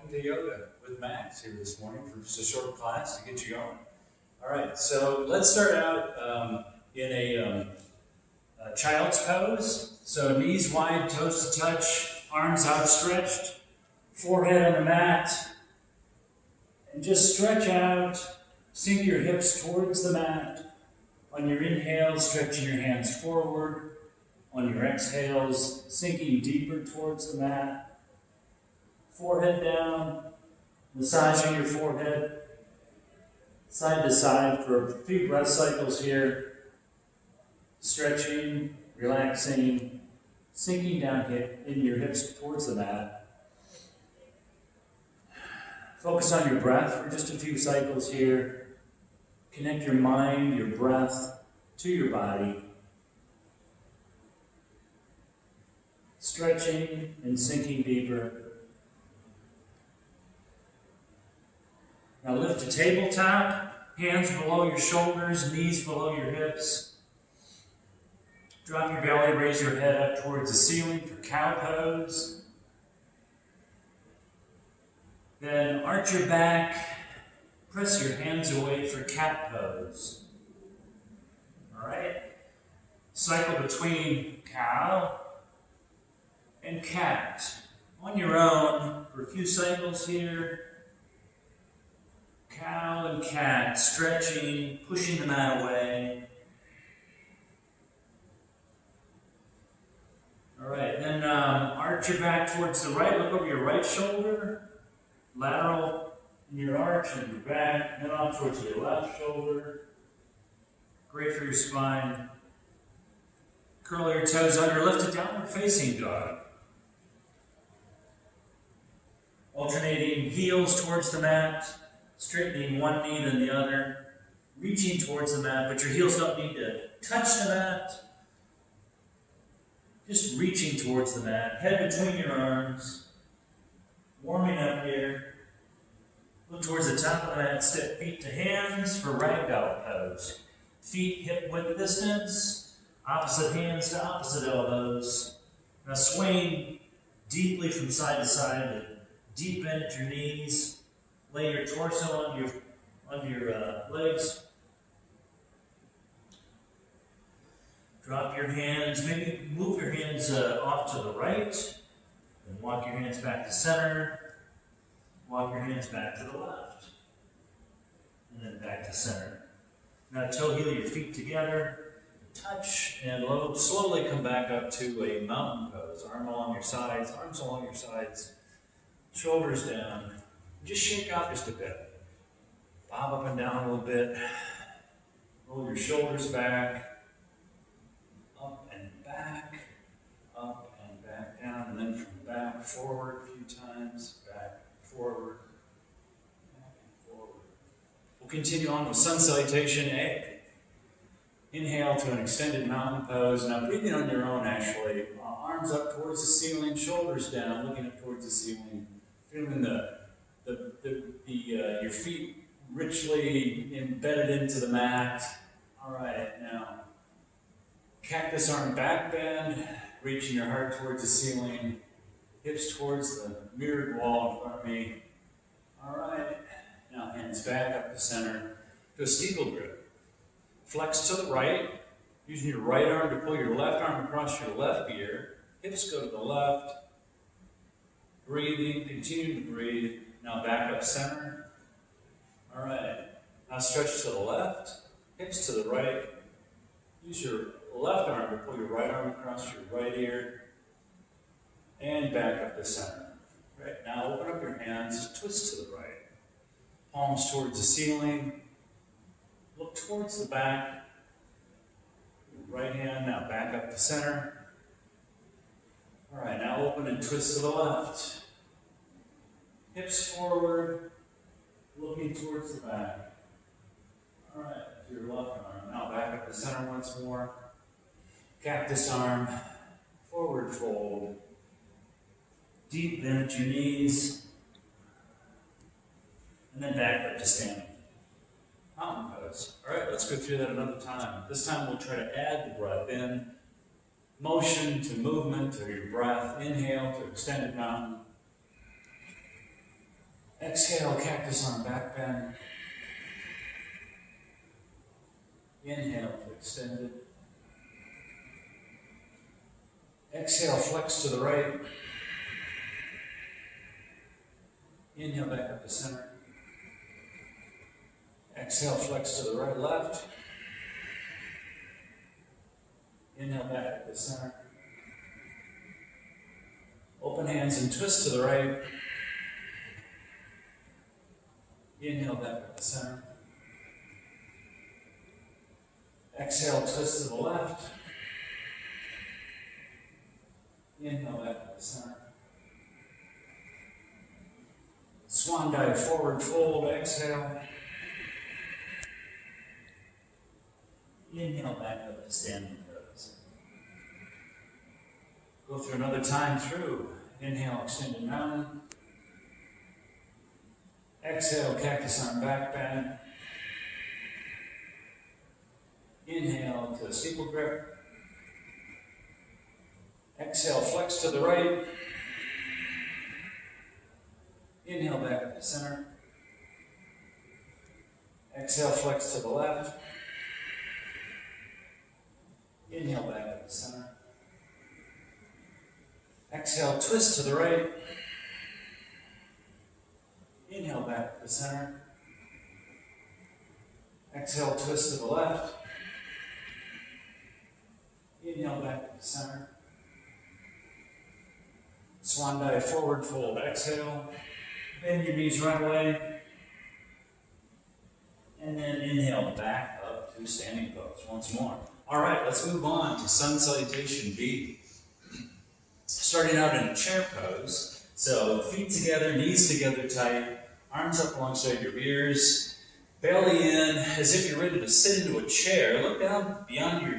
welcome to yoga with Max here this morning for just a short class to get you going. All right, so let's start out in a child's pose. So knees wide, toes to touch, arms outstretched, forehead on the mat, and just stretch out, sink your hips towards the mat. On your inhale, stretching your hands forward. On your exhales, sinking deeper towards the mat. Forehead down, massaging your forehead side to side for a few breath cycles here. Stretching, relaxing, sinking down in your hips towards the mat. Focus on your breath for just a few cycles here. Connect your mind, your breath to your body. Stretching and sinking deeper. Now lift to tabletop, hands below your shoulders, knees below your hips. Drop your belly, raise your head up towards the ceiling for cow pose. Then arch your back, press your hands away for cat pose. All right? Cycle between cow and cat. On your own for a few cycles here. Cow and cat, stretching, pushing the mat away. All right, then arch your back towards the right, look over your right shoulder, lateral in your arch and your back, then off towards your left shoulder. Great for your spine. Curl your toes under, lift to downward facing dog. Alternating heels towards the mat. Straightening one knee then the other, reaching towards the mat, but your heels don't need to touch the mat. Just reaching towards the mat, head between your arms, warming up here. Look towards the top of the mat, step feet to hands for ragdoll pose. Feet hip width distance, opposite hands to opposite elbows. Now swaying deeply from side to side, deep bend at your knees. Lay your torso on your legs. Drop your hands. Maybe move your hands off to the right. And walk your hands back to center. Walk your hands back to the left. And then back to center. Now toe heel your feet together. Touch and slowly come back up to a mountain pose. Arms along your sides. Shoulders down. Just shake out just a bit. Bob up and down a little bit. Roll your shoulders back. Up and back. Up and back down. And then from back forward a few times. Back, forward. Back and forward. We'll continue on with sun salutation A. Inhale to an extended mountain pose. Now breathing on your own actually. Arms up towards the ceiling, shoulders down, looking up towards the ceiling. Feeling your feet richly embedded into the mat. All right, now cactus arm back bend, reaching your heart towards the ceiling, hips towards the mirrored wall in front of me. All right, now hands back up to center to a steeple grip. Flex to the right, using your right arm to pull your left arm across your left ear. Hips go to the left. Breathing, continue to breathe. Now back up center. All right. Now stretch to the left, hips to the right. Use your left arm to pull your right arm across your right ear. And back up to center. Right. Now open up your hands, twist to the right. Palms towards the ceiling. Look towards the back. Your right hand now back up to center. All right, now open and twist to the left. Hips forward, looking towards the back. All right, your left arm. Now back up to center once more. Cactus arm, forward fold. Deep bend at your knees. And then back up to standing. Mountain pose. All right, let's go through that another time. This time we'll try to add the breath in. Motion to movement to your breath. Inhale to extended mountain. Exhale, cactus arm back bend. Inhale to extend it. Exhale, flex to the right. Inhale back up to center. Exhale, flex to the right, left. Inhale back up to center. Open hands and twist to the right. Inhale back up to center. Exhale, twist to the left. Inhale back up to center. Swan dive, forward fold, exhale. Inhale back up to standing pose. Go through another time through. Inhale, extended mountain. Exhale, cactus arm back bend. Inhale to steeple grip. Exhale, flex to the right. Inhale back up to center. Exhale, flex to the left. Inhale back up to center. Exhale, twist to the right. Inhale back up to center. Exhale, twist to the left. Inhale back up to center. Swan dive, forward fold, exhale. Bend your knees right away. And then inhale back up to standing pose once more. All right, let's move on to sun salutation B. Starting out in a chair pose. So feet together, knees together tight, arms up alongside your ears, belly in as if you're ready to sit into a chair. Look down beyond your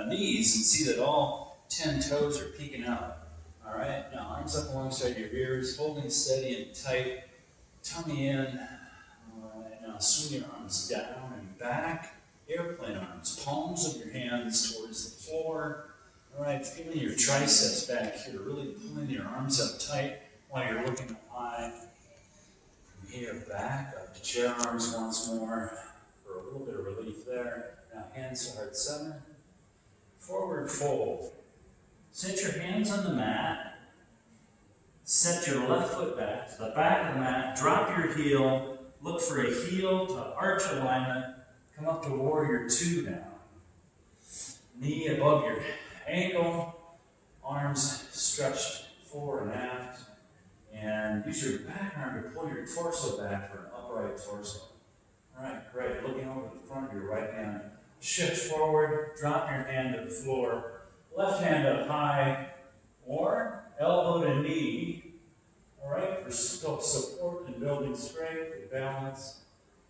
knees and see that all 10 toes are peeking out. All right, now arms up alongside your ears, holding steady and tight, tummy in. All right, now swing your arms down and back, airplane arms, palms of your hands towards the floor. All right, feeling your triceps back here, really pulling your arms up tight while you're looking up high. From here, back up to chair arms once more for a little bit of relief there. Now hands to heart center, forward fold. Set your hands on the mat. Set your left foot back to the back of the mat. Drop your heel. Look for a heel to arch alignment. Come up to warrior two now. Knee above your ankle. Arms stretched forward and aft. And use your back arm to pull your torso back for an upright torso. All right, great. Looking over the front of your right hand. Shift forward. Drop your hand to the floor. Left hand up high, or elbow to knee, all right, for support and building strength and balance.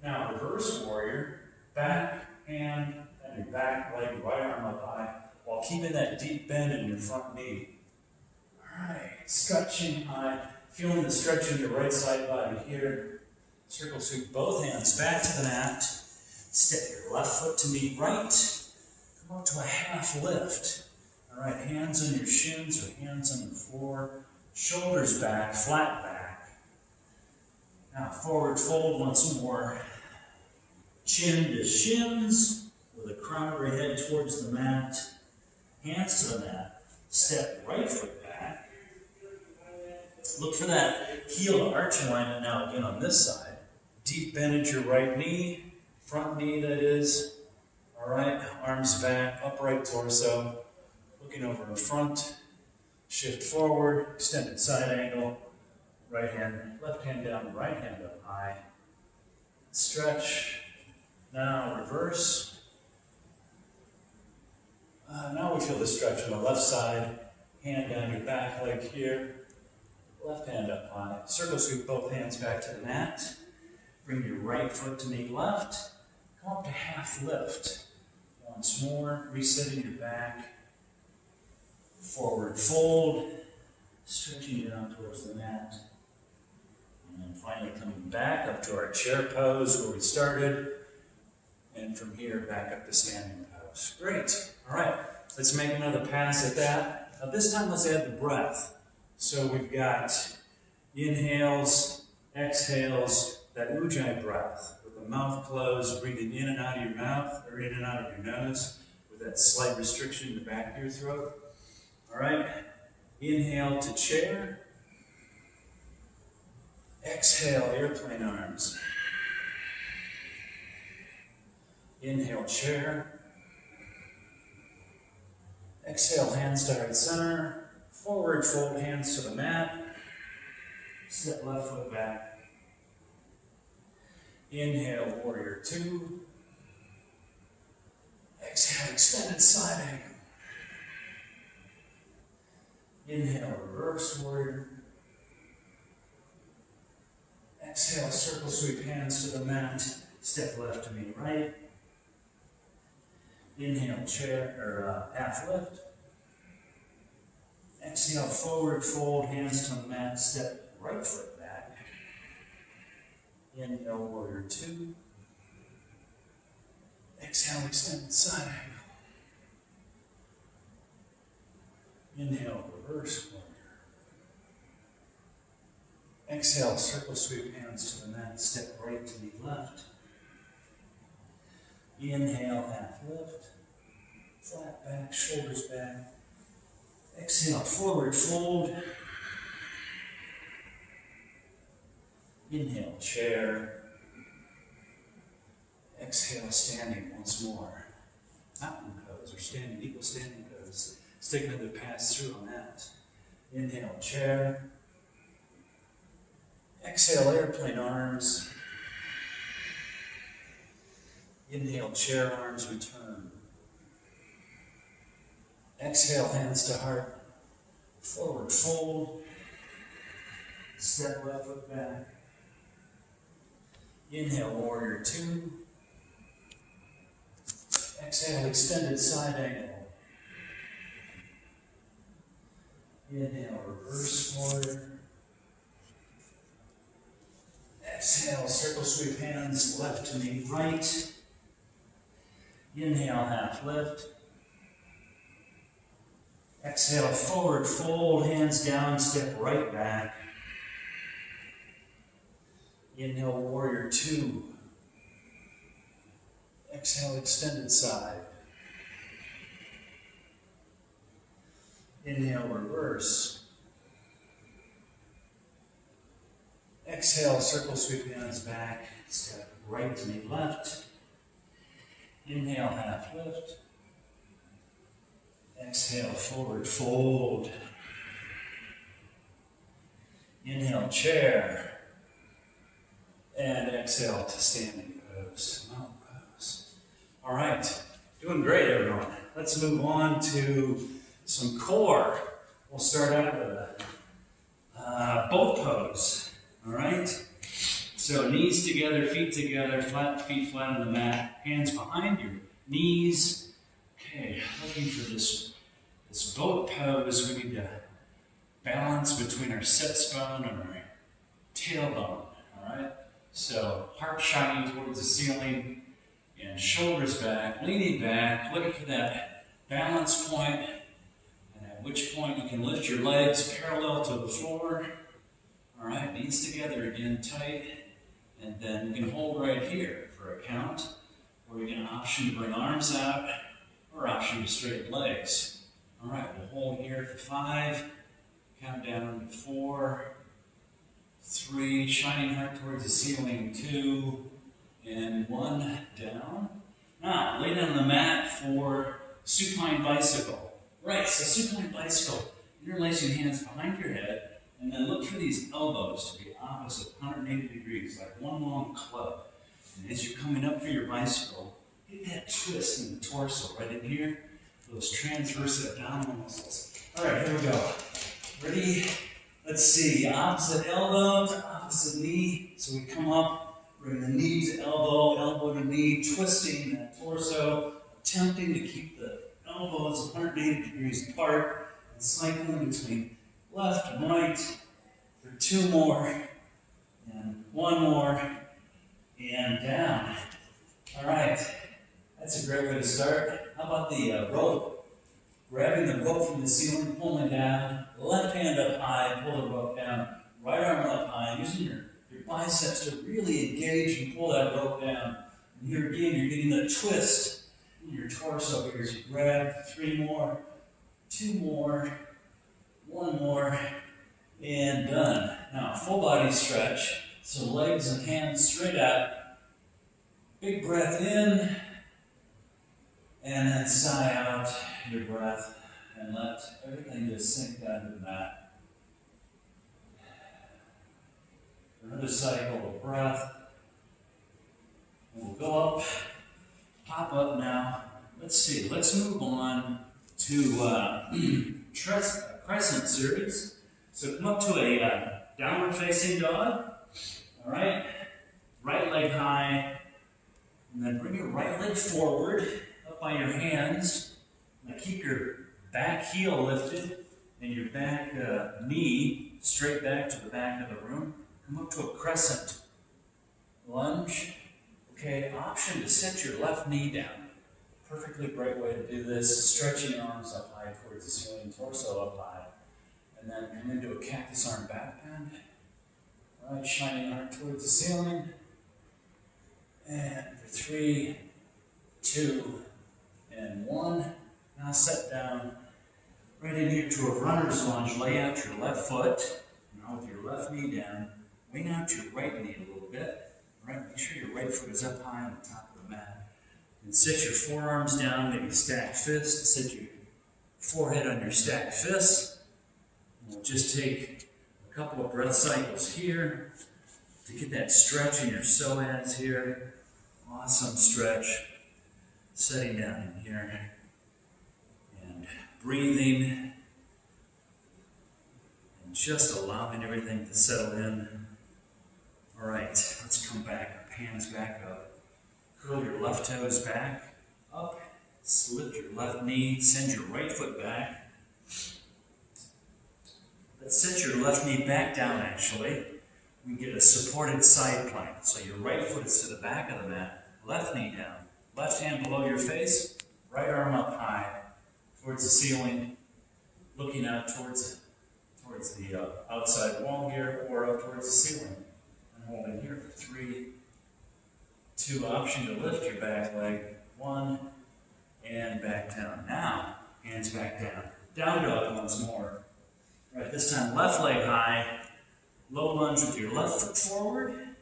Now, reverse warrior, back hand and your back leg, right arm up high, while keeping that deep bend in your front knee. All right, stretching high, feeling the stretch in your right side body here. Circle sweep both hands back to the mat. Step your left foot to meet right. Come up to a half lift. All right, hands on your shins or hands on the floor, shoulders back, flat back. Now forward fold once more. Chin to shins with the crown of your head towards the mat. Hands to the mat. Step right foot back. Look for that heel to arch alignment now again on this side. Deep bend at your right knee, front knee that is. All right, arms back, upright torso. Looking over in front, shift forward, extended side angle, right hand, left hand down, right hand up high. Stretch. Now reverse. Now we feel the stretch on the left side, hand down your back leg here, left hand up high. Circle sweep both hands back to the mat. Bring your right foot to meet left. Come up to half lift. Once more, resetting your back. Forward fold, stretching down towards the mat. And then finally coming back up to our chair pose where we started. And from here, back up to standing pose. Great. All right, let's make another pass at that. Now this time, let's add the breath. So we've got inhales, exhales, that ujjayi breath, with the mouth closed, breathing in and out of your mouth, or in and out of your nose, with that slight restriction in the back of your throat. All right, inhale to chair. Exhale, airplane arms. Inhale, chair. Exhale, hands to heart center. Forward, fold hands to the mat. Step left foot back. Inhale, warrior two. Exhale, extended side angle. Inhale, reverse warrior. Exhale, circle sweep hands to the mat. Step left to meet right. Inhale, chair or half lift. Exhale, forward fold hands to the mat. Step right foot back. Inhale, warrior two. Exhale, extended side angle. Inhale, reverse warrior. Exhale, circle sweep hands to the mat. Step right to the left. Inhale, half lift. Flat back, shoulders back. Exhale, forward fold. Inhale, chair. Exhale, standing once more. Mountain pose or standing, equal standing pose. Let's take another pass through on that. Inhale, chair. Exhale, airplane arms. Inhale, chair arms, return. Exhale, hands to heart. Forward fold. Step left foot back. Inhale, warrior two. Exhale, extended side angle. Inhale, reverse warrior. Exhale, circle sweep hands left to meet right. Inhale, half lift. Exhale, forward fold, hands down, step right back. Inhale, warrior two. Exhale, extended side. Inhale, reverse. Exhale, circle sweep hands back, step right to meet left. Inhale, half lift. Exhale, forward fold. Inhale, chair. And exhale to standing pose, mountain pose. All right, doing great, everyone. Let's move on to some core. We'll start out with a boat pose. All right? So knees together, feet feet flat on the mat, hands behind your knees. Okay, looking for this boat pose. We need to balance between our sits bone and our tailbone. All right? So heart shining towards the ceiling and shoulders back, leaning back, looking for that balance point, and at which point you can lift your legs parallel to the floor. All right, knees together again, tight, and then you can hold right here for a count, or you get an option to bring arms out, or option to straighten legs. All right, we'll hold here for 5, count down to 4, 3, shining heart towards the ceiling, 2, and 1, down. Now, lay down on the mat for supine bicycle. Right, so supine bicycle, interlace your hands behind your head, and then look for these elbows to be opposite, 180 degrees, like one long club. And as you're coming up for your bicycle, get that twist in the torso right in here, those transverse abdominal muscles. All right, here we go. Ready? Let's see, opposite elbow to opposite knee. So we come up, bring the knee to elbow, elbow to knee, twisting that torso, attempting to keep the elbows 180 degrees apart, and cycling between left and right for 2 more, and 1 more, and down. All right, that's a great way to start. How about the rope? Grabbing the rope from the ceiling, pulling down, left hand up high, pull the rope down, right arm up high, using your biceps to really engage and pull that rope down. And here again, you're getting that twist in your torso here. So you grab 3 more, 2 more, 1 more, and done. Now, full body stretch. So legs and hands straight out. Big breath in, and then sigh out your breath, and let everything just sink down to the mat. Another cycle of breath. We'll go up, pop up now. Let's see, let's move on to Crescent series. So come up to a downward facing dog. All right, right leg high, and then bring your right leg forward, up by your hands. Now keep your back heel lifted and your back knee straight back to the back of the room. Come up to a crescent lunge. Okay, option to set your left knee down. Perfectly great way to do this. Stretching your arms up high towards the ceiling, torso up high. And then come into a cactus arm back bend. All right, shining arm towards the ceiling. And for 3, 2, and 1. Now set down right in here to a runner's lunge. Lay out your left foot. Now with your left knee down, wing out your right knee a little bit. All right, make sure your right foot is up high on the top of the mat. And sit your forearms down, maybe stack fists. Sit your forehead on your stacked fists. And we'll just take a couple of breath cycles here to get that stretch in your psoas here. Awesome stretch. Setting down in here. And breathing. And just allowing everything to settle in. All right, let's come back. Hands back up. Curl your left toes back. Up. Lift your left knee. Send your right foot back. Let's set your left knee back down, actually. We get a supported side plank. So your right foot is to the back of the mat. Left knee down. Left hand below your face. Right arm up high towards the ceiling. Looking out towards the outside wall here or up towards the ceiling. Holding here for 3, 2, option to lift your back leg, 1, and back down. Now, hands back down. Down dog once more. All right, this time left leg high, low lunge with your left foot forward. And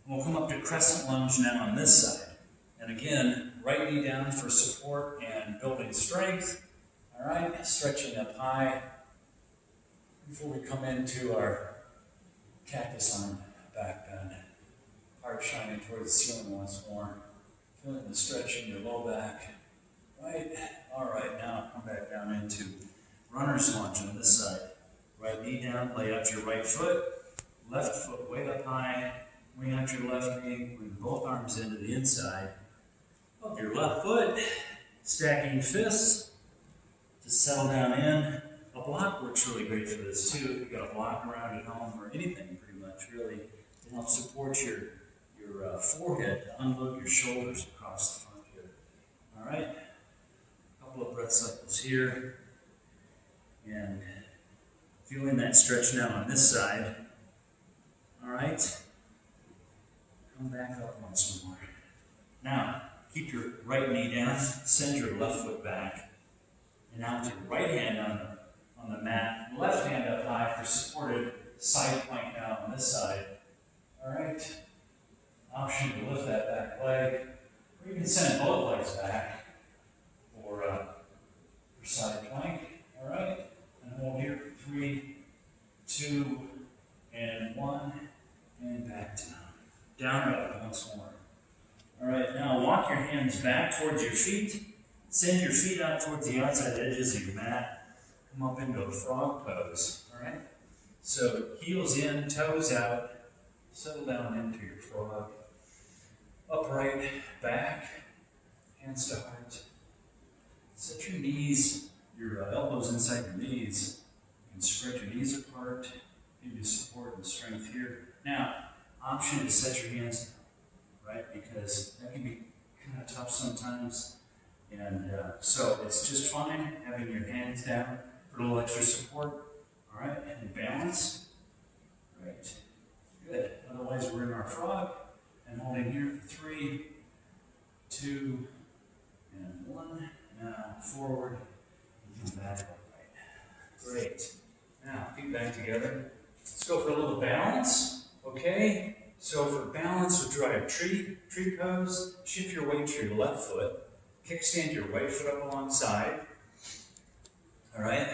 we'll come up to crescent lunge now on this side. And again, right knee down for support and building strength. All right, stretching up high before we come into our cactus arm. Back bend. Heart shining towards the ceiling once more. Feeling the stretch in your low back. Right. All right, now come back down into runner's lunge on this side. Right knee down, lay out your right foot. Left foot way up high. Wing out your left knee. Bring both arms into the inside of your left foot. Stacking fists to settle down in. A block works really great for this too. If you've got a block around at home or anything pretty much really. To help support your forehead, to unload your shoulders across the front here. All right, a couple of breath cycles here, and feeling that stretch now on this side. All right, come back up once more. Now, keep your right knee down, send your left foot back, and now with your right hand on the mat, left hand up high for supported side plank now on this side. All right, option to lift that back leg, or you can send both legs back for side plank. All right, and hold here for 3, 2, and 1, and back down. Down dog once more. All right, now walk your hands back towards your feet. Send your feet out towards the outside edges of your mat. Come up into a frog pose. All right, so heels in, toes out. Settle down into your frog. Upright, back, hands to heart. Set your knees, your elbows inside your knees. You can spread your knees apart, give you support and strength here. Now, option to set your hands down, right? Because that can be kind of tough sometimes. And so it's just fine having your hands down for a little extra support. All right, and balance. Right. Good. Otherwise, our frog, and holding here for 3, 2, and 1. Now forward, and come back upright. Great. Now, feet back together. Let's go for a little balance, okay? So for balance, we'll draw a tree pose. Shift your weight to your left foot. Kickstand your right foot up alongside. All right?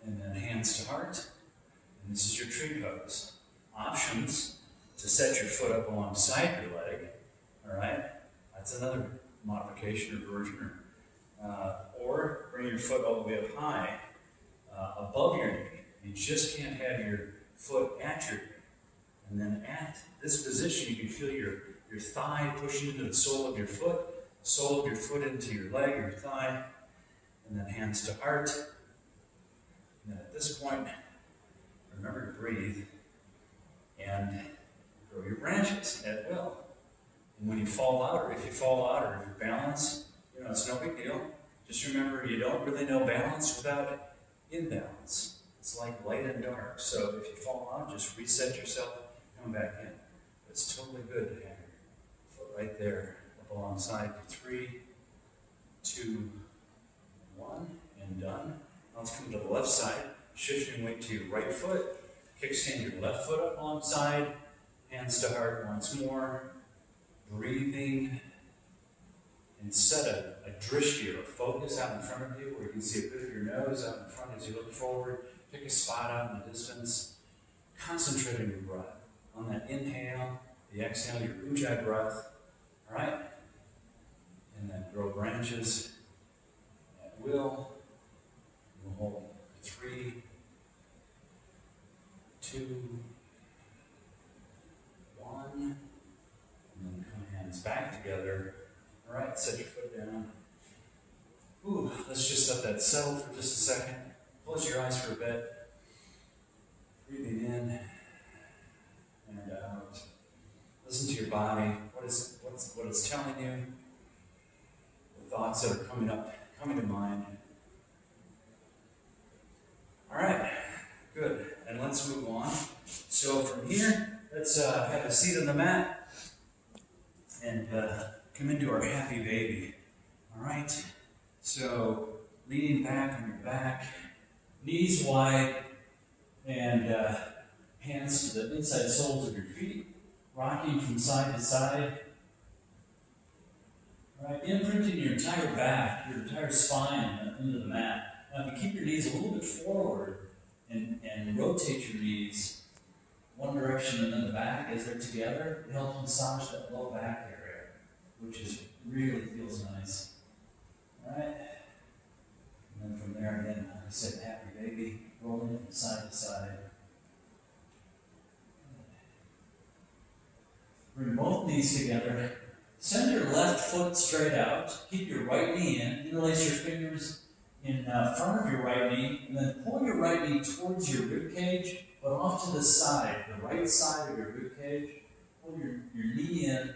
And then hands to heart. And this is your tree pose. Options to set your foot up alongside your leg. All right? That's another modification or version. Or bring your foot all the way up high above your knee. You just can't have your foot at your knee. And then at this position, you can feel your thigh pushing into the sole of your foot into your leg or your thigh, and then hands to heart. And then at this point, remember to breathe and grow your branches at will. And when you fall out, or if you fall out, or if you balance, it's no big deal. Just remember, you don't really know balance without imbalance. It's like light and dark. So if you fall out, just reset yourself, come back in. It's totally good to have your foot right there up alongside for 3, 2, 1, and done. Now let's come to the left side. Shifting weight to your right foot. Kickstand your left foot up alongside. Hands to heart once more. Breathing. And set a drishti, or focus out in front of you where you can see a bit of your nose out in front as you look forward. Pick a spot out in the distance. Concentrate on your breath. On that inhale, the exhale, your ujjayi breath. All right? And then grow branches at will. We'll hold 3, 2, 1. And then come hands back together. All right, set your foot down. Ooh, let's just let that settle for just a second. Close your eyes for a bit. Breathing in and out. Listen to your body. What it's telling you. The thoughts that are coming to mind. All right, good. And let's move on. So from here, let's have a seat on the mat and come into our happy baby. All right. So leaning back on your back, knees wide, and hands to the inside soles of your feet, rocking from side to side. All right, imprinting your entire back, your entire spine into the mat. Now, if you keep your knees a little bit forward and rotate your knees one direction and then the back as they're together, it helps massage that low back area, which really feels nice. All right. And then from there, again, like I said, happy baby, rolling from side to side. Bring both knees together. Send your left foot straight out. Keep your right knee in. Interlace your fingers in front of your right knee, and then pull your right knee towards your rib cage, but off to the side, the right side of your rib cage. Pull your knee in,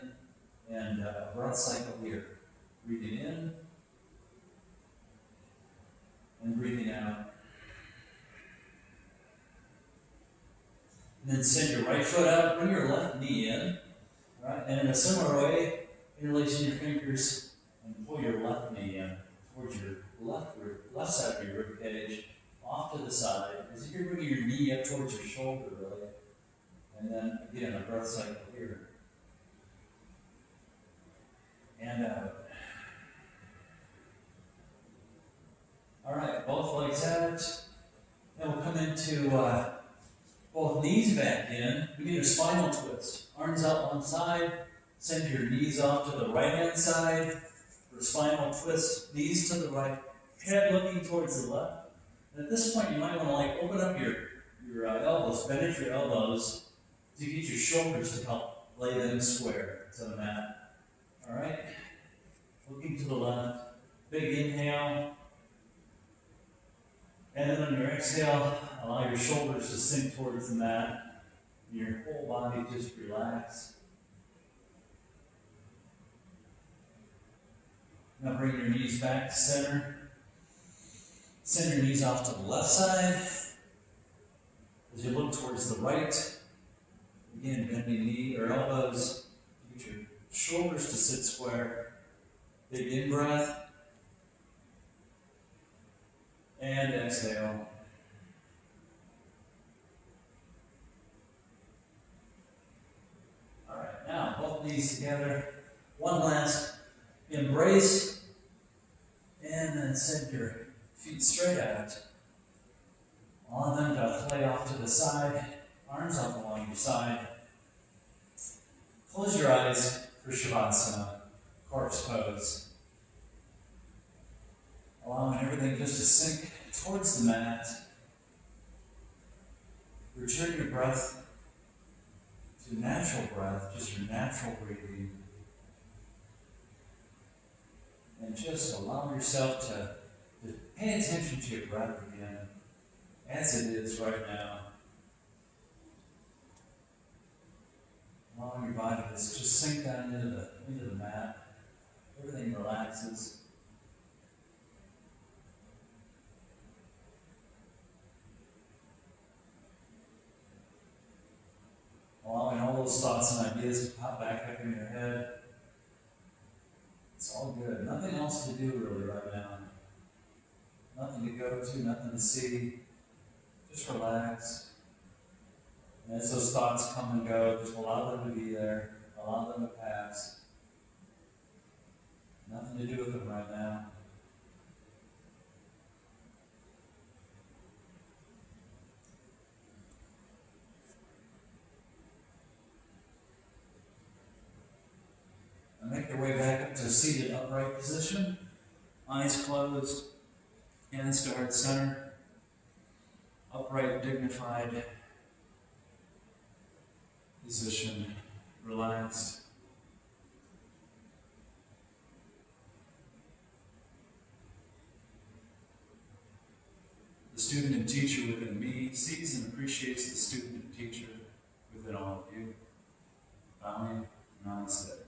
and breath cycle here. Breathing in, and breathing out. And then send your right foot out, bring your left knee in. Right? And in a similar way, interlacing your fingers and pull your left knee in towards your left side of your rib cage, off to the side, as if you're bringing your knee up towards your shoulder, really. And then, again, a breath cycle here. And out. All right, both legs out. Then we'll come into both knees back in. We need a spinal twist. Arms out one side. Send your knees off to the right-hand side. For spinal twist, knees to the right. Head looking towards the left. And at this point, you might want to open up your elbows, bend at your elbows to get your shoulders to help lay them square to the mat. All right? Looking to the left. Big inhale. And then on your exhale, allow your shoulders to sink towards the mat. Your whole body just relax. Now bring your knees back to center. Send your knees off to the left side. As you look towards the right, Again, bending knee or elbows. Get your shoulders to sit square. Big in-breath. And exhale. All right, now both knees together. One last embrace. And then send your feet straight out. On them to lay off to the side. Arms up along your side. Close your eyes for Savasana, corpse pose. Allowing everything just to sink towards the mat. Return your breath to natural breath, just your natural breathing. And just allow yourself to pay attention to your breath again, as it is right now. Allowing your body to just sink down into the mat. Everything relaxes. Allowing all those thoughts and ideas to pop back up in your head. It's all good. Nothing else to do really right now. Nothing to go to, nothing to see. Just relax. And as those thoughts come and go, just allow them to be there. Allow them to pass. Nothing to do with them right now. And make your way back up to a seated upright position. Eyes closed. Hands to heart center. Upright, dignified position. Relaxed. The student and teacher within me sees and appreciates the student and teacher within all of you. Bowing, namaste.